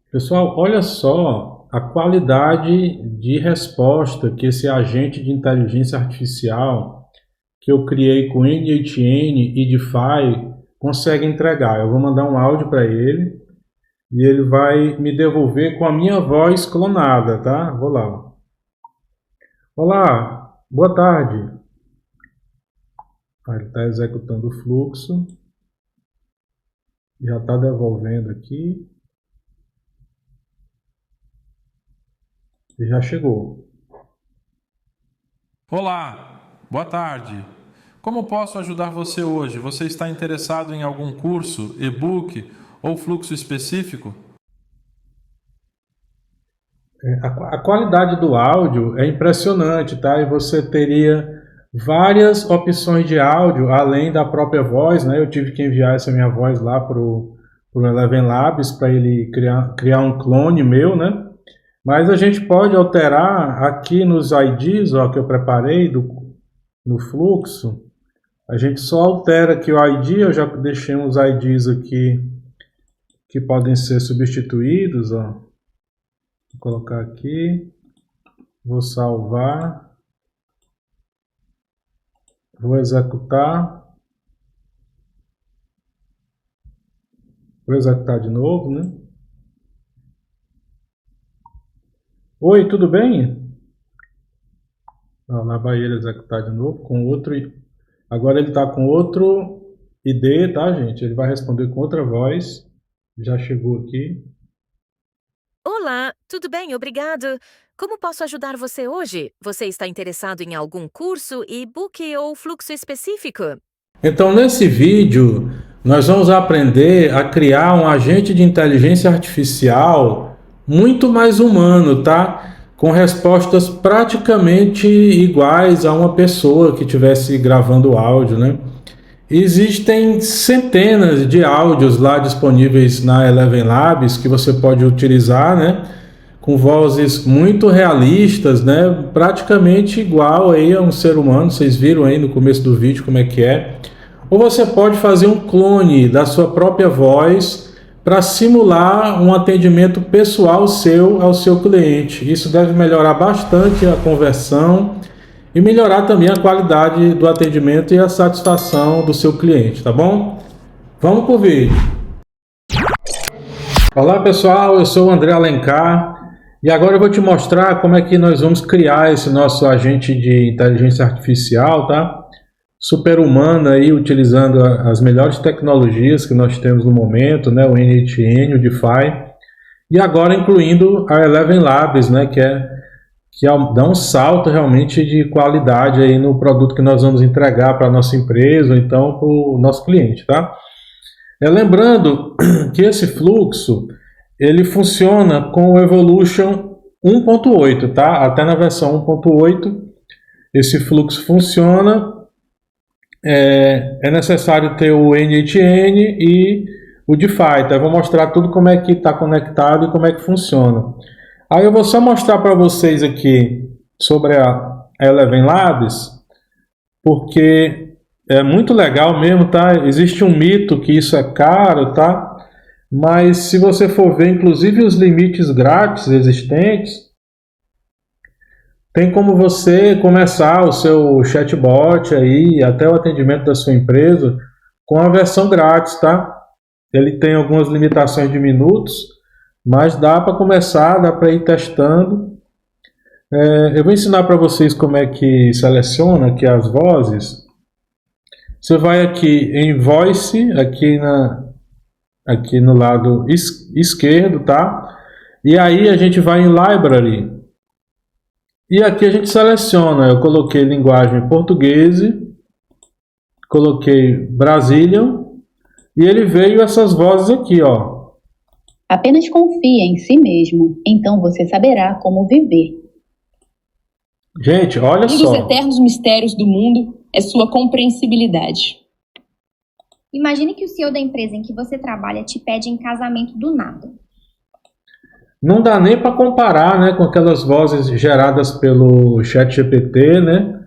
Pessoal, olha só a qualidade de resposta que esse agente de inteligência artificial que eu criei com NHN e DeFi consegue entregar. Eu vou mandar um áudio para ele e ele vai me devolver com a minha voz clonada, tá? Vou lá. Olá, boa tarde. Ele está executando o fluxo. Já está devolvendo aqui. E já chegou. Olá, boa tarde. Como posso ajudar você hoje? Você está interessado em algum curso, e-book ou fluxo específico? A qualidade do áudio é impressionante, tá? E você teria várias opções de áudio além da própria voz, né? Eu tive que enviar essa minha voz lá pro Eleven Labs para ele criar um clone meu, né? Mas a gente pode alterar aqui nos IDs, ó, que eu preparei no fluxo. A gente só altera aqui o ID, eu já deixei uns IDs aqui que podem ser substituídos, ó. Vou colocar aqui, vou salvar, vou executar, vou executar de novo, né? Oi, tudo bem? Na Bahia executar de novo com outro. Agora ele está com outro ID, tá, gente? Ele vai responder com outra voz. Já chegou aqui. Olá, tudo bem? Obrigado. Como posso ajudar você hoje? Você está interessado em algum curso, e-book ou fluxo específico? Então, nesse vídeo, nós vamos aprender a criar um agente de inteligência artificial muito mais humano, tá? Com respostas praticamente iguais a uma pessoa que estivesse gravando áudio, né? Existem centenas de áudios lá disponíveis na Eleven Labs que você pode utilizar, né? Com vozes muito realistas, né? Praticamente igual aí a um ser humano. Vocês viram aí no começo do vídeo como é que é. Ou você pode fazer um clone da sua própria voz para simular um atendimento pessoal seu ao seu cliente. Isso deve melhorar bastante a conversão e melhorar também a qualidade do atendimento e a satisfação do seu cliente, tá bom? Vamos pro vídeo. Olá pessoal, eu sou o André Alencar e agora eu vou te mostrar como é que nós vamos criar esse nosso agente de inteligência artificial, tá? Super humana aí, utilizando as melhores tecnologias que nós temos no momento, né? O NHN, o DeFi, e agora incluindo a Eleven Labs, né? Que dá um salto realmente de qualidade aí no produto que nós vamos entregar para a nossa empresa ou então para o nosso cliente, tá? Lembrando que esse fluxo ele funciona com o Evolution 1.8, tá? Até na versão 1.8 esse fluxo funciona. É necessário ter o NHN e o DeFi, tá? Eu vou mostrar tudo como é que está conectado e como é que funciona. Aí eu vou só mostrar para vocês aqui sobre a Eleven Labs, porque é muito legal mesmo, tá? Existe um mito que isso é caro, tá? Mas se você for ver, inclusive os limites grátis existentes, tem como você começar o seu chatbot aí, até o atendimento da sua empresa, com a versão grátis, tá? Ele tem algumas limitações de minutos, mas dá para começar, dá para ir testando. Eu vou ensinar para vocês como é que seleciona aqui as vozes. Você vai aqui em Voice, aqui no lado esquerdo, tá? E aí a gente vai em Library. E aqui a gente seleciona, eu coloquei linguagem portuguesa, coloquei Brazilian, e ele veio essas vozes aqui, ó. Apenas confie em si mesmo, então você saberá como viver. Gente, olha Um só. dos eternos mistérios do mundo é sua compreensibilidade. Imagine que o CEO da empresa em que você trabalha te pede em casamento do nada. Não dá nem para comparar, né, com aquelas vozes geradas pelo ChatGPT, né?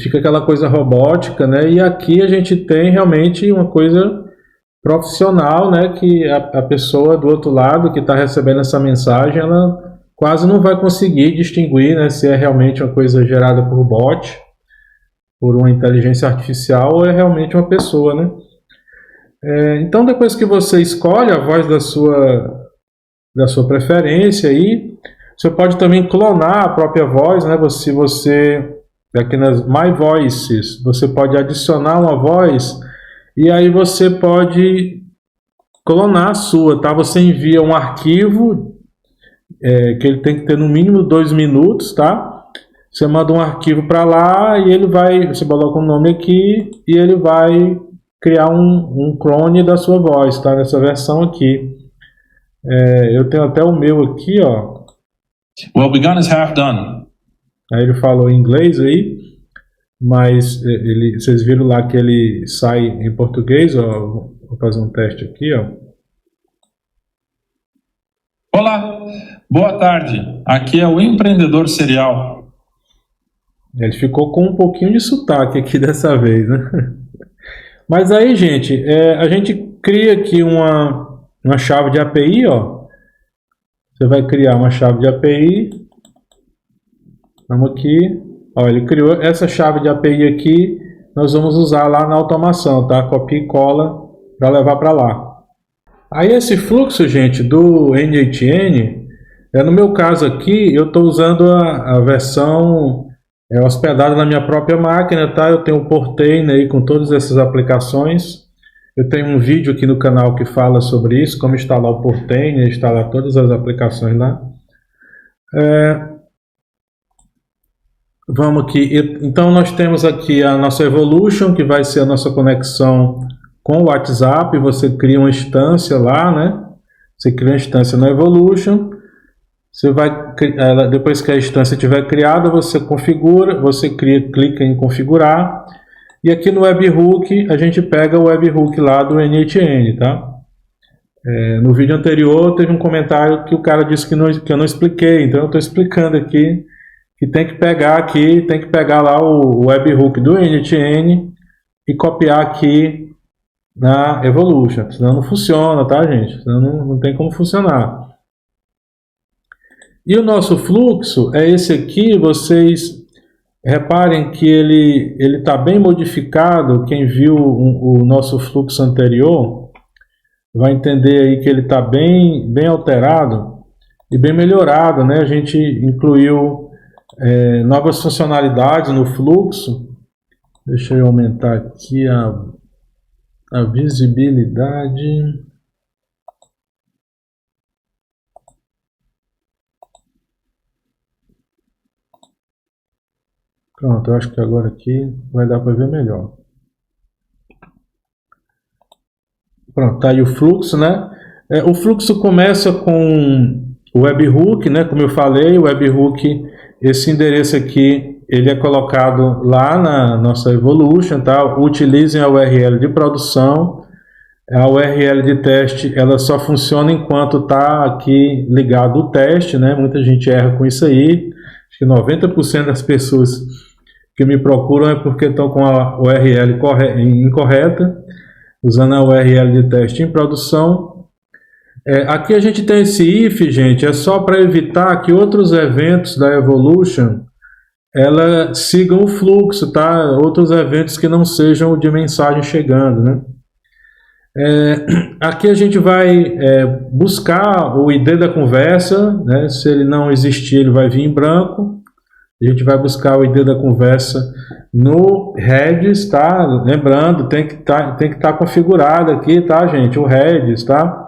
Fica aquela coisa robótica, né? E aqui a gente tem realmente uma coisa profissional, né, que a pessoa do outro lado que está recebendo essa mensagem, ela quase não vai conseguir distinguir, né, se é realmente uma coisa gerada por bot, por uma inteligência artificial, ou é realmente uma pessoa, né? Então, depois que você escolhe a voz da sua preferência, aí você pode também clonar a própria voz, né? Se você, aqui nas My Voices, você pode adicionar uma voz e aí você pode clonar a sua, tá? Você envia um arquivo que ele tem que ter no mínimo 2 minutos, tá? Você manda um arquivo para lá e ele vai, você coloca um nome aqui e ele vai criar um clone da sua voz, tá? Nessa versão aqui. Eu tenho até o meu aqui, ó. Well begun is half done. Aí ele falou em inglês aí, mas vocês viram lá que ele sai em português, ó. Vou fazer um teste aqui, ó. Olá, boa tarde. Aqui é o empreendedor serial. Ele ficou com um pouquinho de sotaque aqui dessa vez, né? Mas aí, gente, a gente cria aqui uma chave de API, ó. Você vai criar uma chave de API. Vamos aqui. Ó, ele criou essa chave de API aqui. Nós vamos usar lá na automação, tá? Copia e cola para levar para lá. Aí esse fluxo, gente, do n8n, no meu caso aqui, eu estou usando a versão hospedada na minha própria máquina, tá? Eu tenho o Portainer aí com todas essas aplicações. Eu tenho um vídeo aqui no canal que fala sobre isso, como instalar o Portainer, instalar todas as aplicações lá. Vamos aqui. Então nós temos aqui a nossa Evolution, que vai ser a nossa conexão com o WhatsApp. Você cria uma instância lá, né? Você cria uma instância no Evolution. Você vai, depois que a instância estiver criada, você configura, você clica em configurar. E aqui no webhook, a gente pega o webhook lá do n8n, tá? No vídeo anterior, teve um comentário que o cara disse que eu não expliquei, então eu estou explicando aqui que tem que pegar lá o webhook do n8n e copiar aqui na Evolution, senão não funciona, tá, gente? Senão não tem como funcionar. E o nosso fluxo é esse aqui. Vocês reparem que ele está bem modificado. Quem viu o nosso fluxo anterior vai entender aí que ele está bem alterado e bem melhorado, né? A gente incluiu novas funcionalidades no fluxo. Deixa eu aumentar aqui a visibilidade. Pronto, eu acho que agora aqui vai dar para ver melhor. Pronto, tá aí o fluxo, né? O fluxo começa com o webhook, né? Como eu falei, o webhook, esse endereço aqui, ele é colocado lá na nossa Evolution, tá? Utilizem a URL de produção. A URL de teste, ela só funciona enquanto está aqui ligado o teste, né? Muita gente erra com isso aí. Acho que 90% das pessoas que me procuram é porque estão com a URL incorreta, usando a URL de teste em produção. Aqui a gente tem esse if, gente, é só para evitar que outros eventos da Evolution ela sigam o fluxo, tá? Outros eventos que não sejam de mensagem chegando, né? Aqui a gente vai buscar o ID da conversa, né? Se ele não existir, ele vai vir em branco. A gente vai buscar o ID da conversa no Redis, tá? Lembrando, tem que estar configurado aqui, tá, gente? O Redis, tá?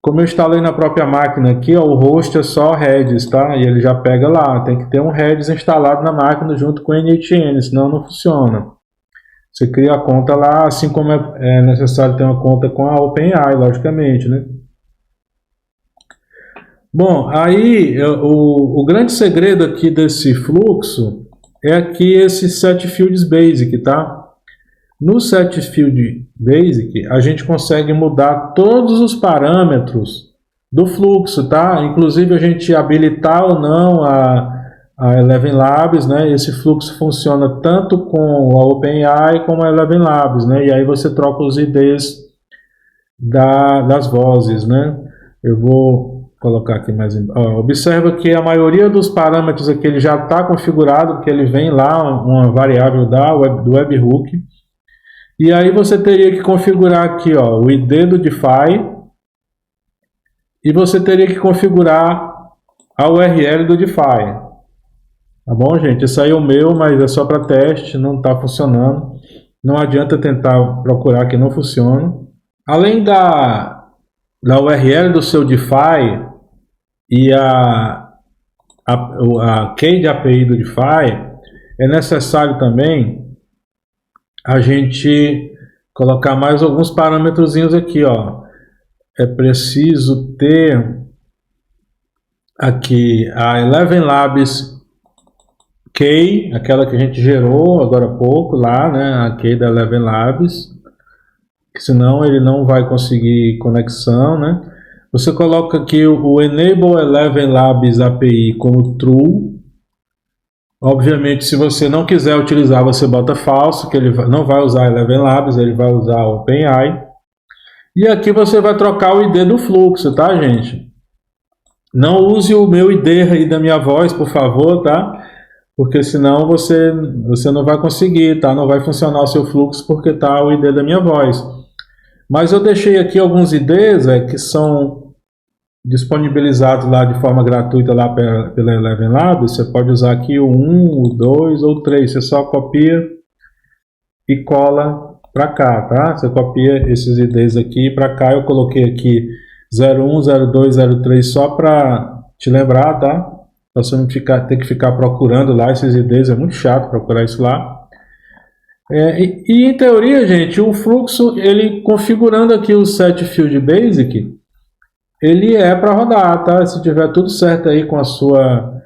Como eu instalei na própria máquina aqui, ó, o host é só Redis, tá? E ele já pega lá. Tem que ter um Redis instalado na máquina junto com o n8n, senão não funciona. Você cria a conta lá, assim como é necessário ter uma conta com a OpenAI, logicamente, né? Bom, aí o grande segredo aqui desse fluxo é aqui esse setFields Basic, tá? No setFields Basic, a gente consegue mudar todos os parâmetros do fluxo, tá? Inclusive a gente habilitar ou não a Eleven Labs, né? Esse fluxo funciona tanto com a OpenAI como a Eleven Labs, né? E aí você troca os IDs das vozes, né? Eu vou colocar aqui mais embaixo. Observa que a maioria dos parâmetros aqui ele já está configurado, porque ele vem lá uma variável do webhook. E aí você teria que configurar aqui, ó, o ID do Diffy, e você teria que configurar a URL do Diffy. Tá bom, gente? Esse aí é o meu, mas é só para teste, não está funcionando. Não adianta tentar procurar que não funciona. Além da URL do seu Diffy e a key de API do Diffy, é necessário também a gente colocar mais alguns parâmetrozinhos aqui, ó. É preciso ter aqui a Eleven Labs key, aquela que a gente gerou agora há pouco lá, né? A key da Eleven Labs, senão ele não vai conseguir conexão, né? Você coloca aqui o Enable Eleven Labs API como True. Obviamente, se você não quiser utilizar, você bota falso, que ele não vai usar Eleven Labs, ele vai usar o OpenAI. E aqui você vai trocar o ID do fluxo, tá, gente? Não use o meu ID aí da minha voz, por favor, tá? Porque senão você não vai conseguir, tá? Não vai funcionar o seu fluxo porque tá o ID da minha voz. Mas eu deixei aqui alguns IDs que são disponibilizados lá de forma gratuita lá pela Eleven Labs. Você pode usar aqui o 1, o 2 ou o 3. Você só copia e cola para cá, tá? Você copia esses IDs aqui para cá. Eu coloquei aqui 01, 02, 03 só para te lembrar, tá? Pra você não ter que ficar procurando lá esses IDs. É muito chato procurar isso lá. E em teoria, gente, o fluxo, ele configurando aqui o set field basic, ele é para rodar, tá? Se tiver tudo certo aí com a sua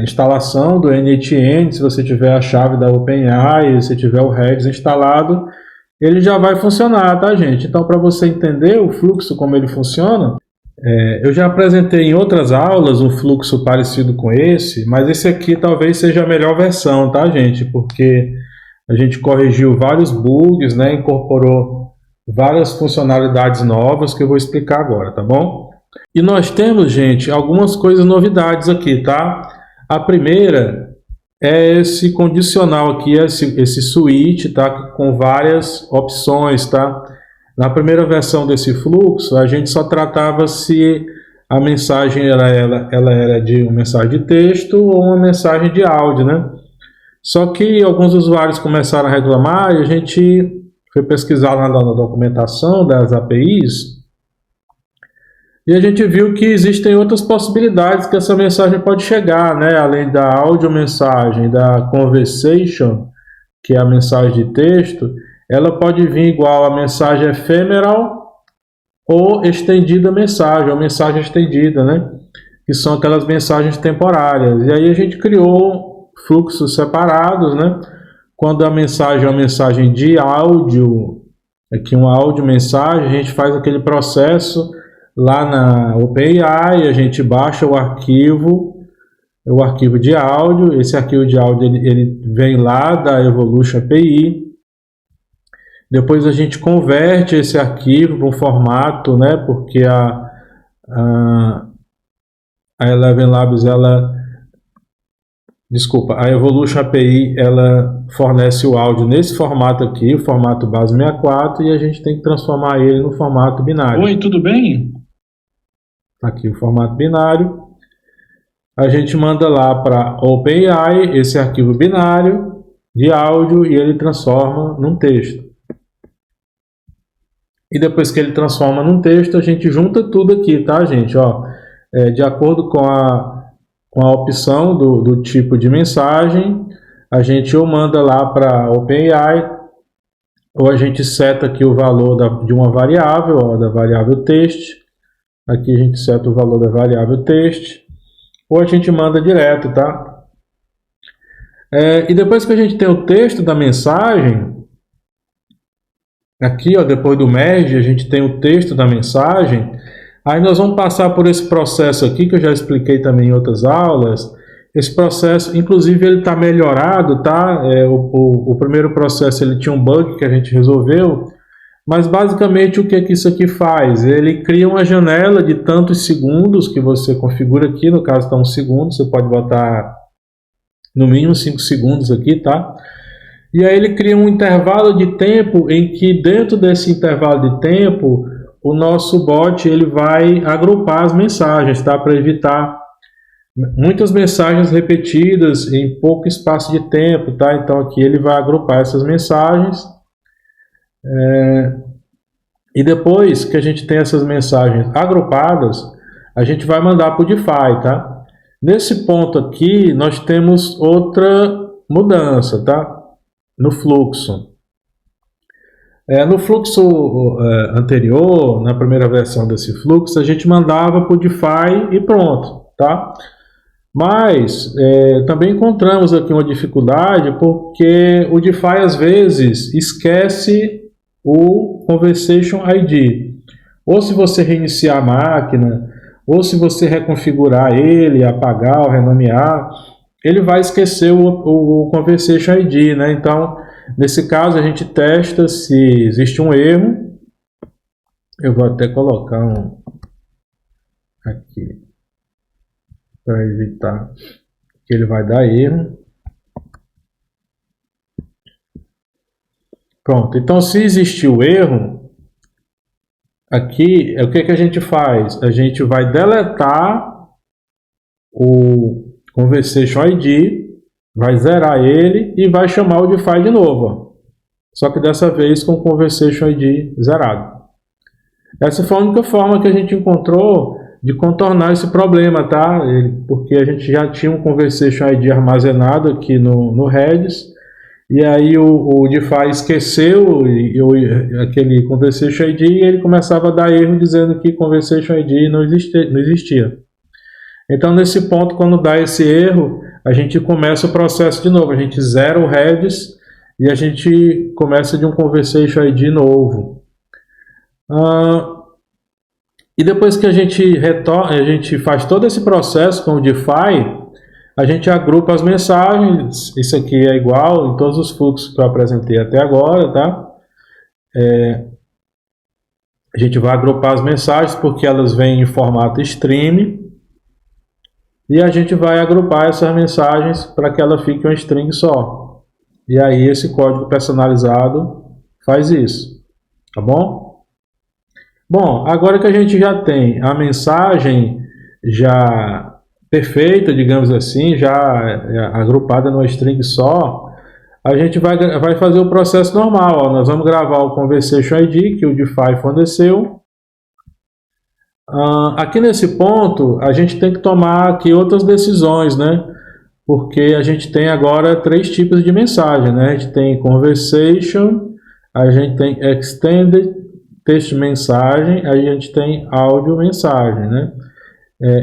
instalação do NHN, se você tiver a chave da OpenAI, se tiver o Redis instalado, ele já vai funcionar, tá, gente? Então, para você entender o fluxo, como ele funciona, eu já apresentei em outras aulas um fluxo parecido com esse, mas esse aqui talvez seja a melhor versão, tá, gente? Porque a gente corrigiu vários bugs, né? Incorporou várias funcionalidades novas que eu vou explicar agora, tá bom? E nós temos, gente, algumas novidades aqui, tá? A primeira é esse condicional aqui, esse switch, tá? Com várias opções, tá? Na primeira versão desse fluxo, a gente só tratava se a mensagem ela era de uma mensagem de texto ou uma mensagem de áudio, né? Só que alguns usuários começaram a reclamar e a gente foi pesquisar na documentação das APIs e a gente viu que existem outras possibilidades que essa mensagem pode chegar, né? Além da áudio mensagem, da conversation, que é a mensagem de texto, ela pode vir igual a mensagem ephemeral ou estendida mensagem, ou mensagem estendida, né? Que são aquelas mensagens temporárias. E aí a gente criou fluxos separados, né? Quando a mensagem é uma mensagem de áudio, aqui uma áudio mensagem, a gente faz aquele processo lá na OpenAI, a gente baixa o arquivo de áudio. Esse arquivo de áudio ele vem lá da Evolution API. Depois a gente converte esse arquivo para um formato, né? Porque a Eleven Labs, a Evolution API, ela fornece o áudio nesse formato aqui, o formato base 64, e a gente tem que transformar ele no formato binário. Oi, tudo bem? Aqui o formato binário. A gente manda lá para OpenAI esse arquivo binário de áudio e ele transforma num texto. E depois que ele transforma num texto, a gente junta tudo aqui, tá, gente? Ó, de acordo com a opção do tipo de mensagem, a gente ou manda lá para OpenAI, ou a gente seta aqui o valor de uma variável, ó, da variável text. Aqui a gente seta o valor da variável text, ou a gente manda direto, tá? E depois que a gente tem o texto da mensagem, aqui, ó, depois do merge, a gente tem o texto da mensagem. Aí nós vamos passar por esse processo aqui, que eu já expliquei também em outras aulas. Esse processo, inclusive, ele está melhorado, tá? O primeiro processo ele tinha um bug que a gente resolveu. Mas basicamente o que é que isso aqui faz? Ele cria uma janela de tantos segundos que você configura aqui, no caso está 1 segundo, você pode botar no mínimo 5 segundos aqui, tá? E aí ele cria um intervalo de tempo em que dentro desse intervalo de tempo o nosso bot ele vai agrupar as mensagens, tá? Para evitar muitas mensagens repetidas em pouco espaço de tempo, tá? Então aqui ele vai agrupar essas mensagens. E depois que a gente tem essas mensagens agrupadas, a gente vai mandar para o DeFi, tá? Nesse ponto aqui, nós temos outra mudança, tá? No fluxo. No fluxo anterior, na primeira versão desse fluxo, a gente mandava para o DeFi e pronto, tá? Mas também encontramos aqui uma dificuldade porque o DeFi às vezes esquece o Conversation ID. Ou se você reiniciar a máquina, ou se você reconfigurar ele, apagar ou renomear, ele vai esquecer o Conversation ID, né? Então, nesse caso, a gente testa se existe um erro. Eu vou até colocar um aqui para evitar que ele vai dar erro. Pronto, então se existir o erro, aqui o que a gente faz? A gente vai deletar o Conversation ID, vai zerar ele e vai chamar o DeFi de novo. Só que dessa vez com o Conversation ID zerado. Essa foi a única forma que a gente encontrou de contornar esse problema, tá? Porque a gente já tinha um Conversation ID armazenado aqui no Redis. E aí o DeFi esqueceu aquele Conversation ID e ele começava a dar erro dizendo que Conversation ID não existia. Então nesse ponto, quando dá esse erro, a gente começa o processo de novo. A gente zera o Redis e a gente começa de um Conversation ID novo. E depois que a gente faz todo esse processo com o DeFi, a gente agrupa as mensagens. Isso aqui é igual em todos os fluxos que eu apresentei até agora, tá? A gente vai agrupar as mensagens porque elas vêm em formato stream. E a gente vai agrupar essas mensagens para que ela fique uma string só. E aí esse código personalizado faz isso, tá bom? Bom, agora que a gente já tem a mensagem já perfeita, digamos assim, já agrupada numa string só, a gente vai fazer o processo normal. Ó. Nós vamos gravar o Conversation ID que o DeFi forneceu. Aqui nesse ponto, a gente tem que tomar aqui outras decisões, né? Porque a gente tem agora 3 tipos de mensagem, né? A gente tem Conversation, a gente tem Extended Text Mensagem, a gente tem Áudio Mensagem, né?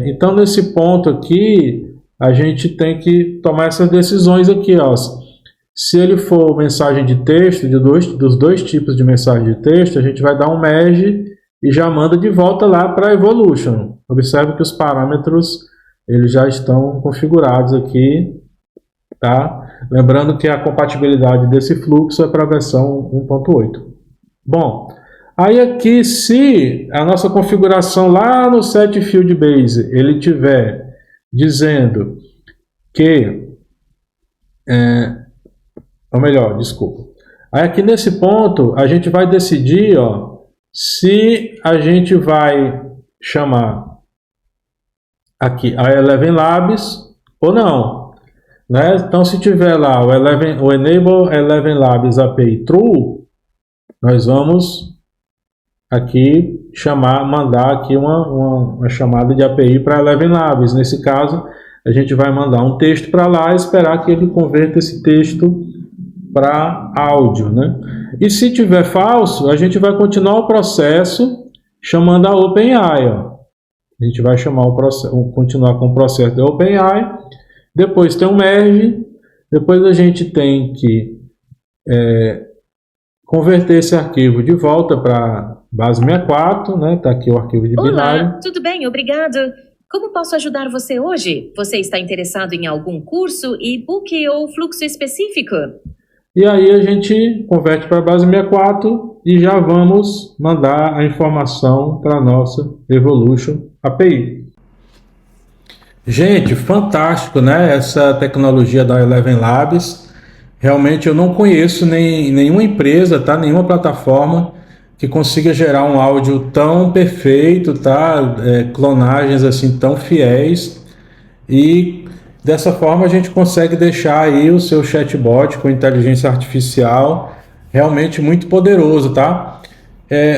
Então, nesse ponto aqui, a gente tem que tomar essas decisões aqui, ó. Se ele for mensagem de texto, dos dois tipos de mensagem de texto, a gente vai dar um merge e já manda de volta lá para a Evolution. Observe que os parâmetros eles já estão configurados aqui, tá? Lembrando que a compatibilidade desse fluxo é para a versão 1.8. Bom, aí aqui, se a nossa configuração lá no set field base ele tiver dizendo que, ou melhor, desculpa. Aí aqui nesse ponto a gente vai decidir, ó, se a gente vai chamar aqui a Eleven Labs ou não, né? Então, se tiver lá o Enable Eleven Labs API True, nós vamos aqui mandar aqui uma chamada de API para Eleven Labs. Nesse caso, a gente vai mandar um texto para lá e esperar que ele converta esse texto para áudio, né? E se tiver falso, a gente vai continuar o processo chamando a OpenAI, ó. A gente vai continuar com o processo da OpenAI, depois tem um merge, depois a gente tem que converter esse arquivo de volta para base 64, né? Tá aqui o arquivo de binário. Olá, tudo bem? Obrigado. Como posso ajudar você hoje? Você está interessado em algum curso, e-book ou fluxo específico? E aí a gente converte para a base 64 e já vamos mandar a informação para a nossa Evolution API. Gente, fantástico, né? Essa tecnologia da Eleven Labs. Realmente eu não conheço nenhuma empresa, tá? Nenhuma plataforma que consiga gerar um áudio tão perfeito, tá? Clonagens assim tão fiéis, e dessa forma a gente consegue deixar aí o seu chatbot com inteligência artificial realmente muito poderoso, tá?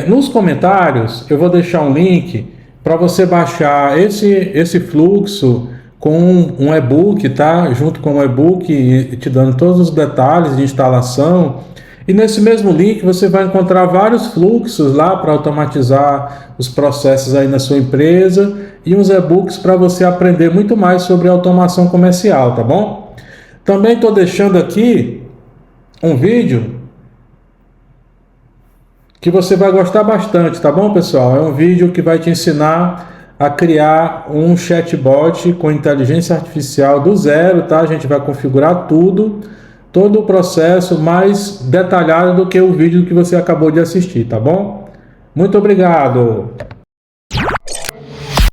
Nos comentários eu vou deixar um link para você baixar esse fluxo com um e-book, tá? Junto com o e-book, te dando todos os detalhes de instalação. E nesse mesmo link você vai encontrar vários fluxos lá para automatizar os processos aí na sua empresa e uns e-books para você aprender muito mais sobre automação comercial, tá bom? Também estou deixando aqui um vídeo que você vai gostar bastante, tá bom, pessoal? É um vídeo que vai te ensinar a criar um chatbot com inteligência artificial do zero, tá? A gente vai configurar tudo, todo o processo mais detalhado do que o vídeo que você acabou de assistir, tá bom? Muito obrigado!